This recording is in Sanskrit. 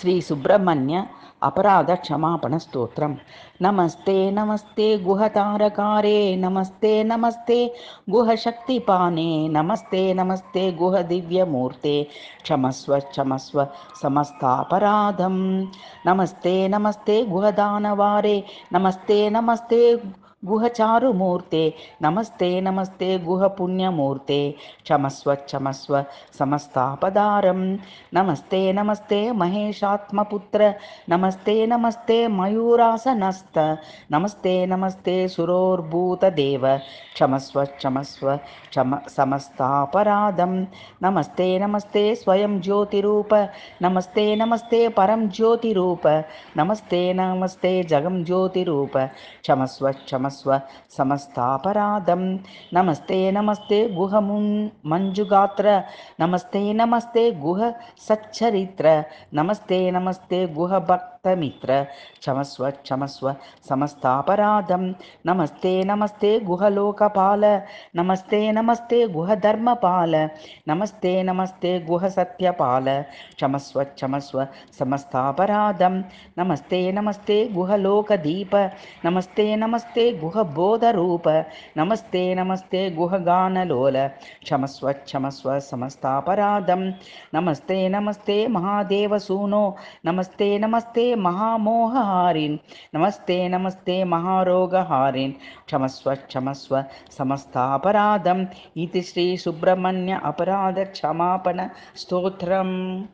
श्री सुब्रह्मण्य अपराध क्षमापण स्तोत्रम। नमस्ते नमस्ते गुहतारकारे, नमस्ते नमस्ते गुह शक्तिपाने, नमस्ते नमस्ते गुह दिव्यमूर्ते, क्षमस्व क्षमस्व समस्तापराधम। नमस्ते नमस्ते गुह दानवारे, नमस्ते नमस्ते गुह चारुमूर्ते, नमस्ते नमस्ते गुह पुण्यमूर्ते, क्षमस्व क्षमस्व समस्तापदारं। नमस्ते नमस्ते महेशात्मपुत्र, नमस्ते नमस्ते मयूरासनस्थ, नमस्ते नमस्ते सुरोर्भूतदेव, क्षमस्व क्षमस्व समस्तापराधं। नमस्ते नमस्ते स्वयं ज्योतिरूप, नमस्ते नमस्ते परं ज्योतिरूप, नमस्ते नमस्ते जगं ज्योतिरूप, क्षमस्व क्षमस्व समस्तापराधं। नमस्ते नमस्ते गुह मंजुगात्र, नमस्ते नमस्ते गुह सच्चरित्र, नमस्ते नमस्ते गुह भक्तमित्र, क्षमस्व क्षमस्व समस्तापराधं। नमस्ते नमस्ते गुह लोकपाल, नमस्ते नमस्ते गुह धर्मपाल, नमस्ते नमस्ते गुह सत्यपाल, क्षमस्व क्षमस्व समस्तापराधं। नमस्ते नमस्ते गुह लोकदीप, नमस्ते नमस्ते गुह बोधरूप, नमस्ते नमस्ते गुह गानलोल, क्षमस्व क्षमस्व समस्तापराधं। नमस्ते नमस्ते महादेवसूनो, नमस्ते नमस्ते महामोहहारिन्, नमस्ते नमस्ते महारोगहारिन्, क्षमस्व क्षमस्व समस्तापराधम्। इति श्री सुब्रह्मण्य अपराध क्षमापण स्तोत्रम्।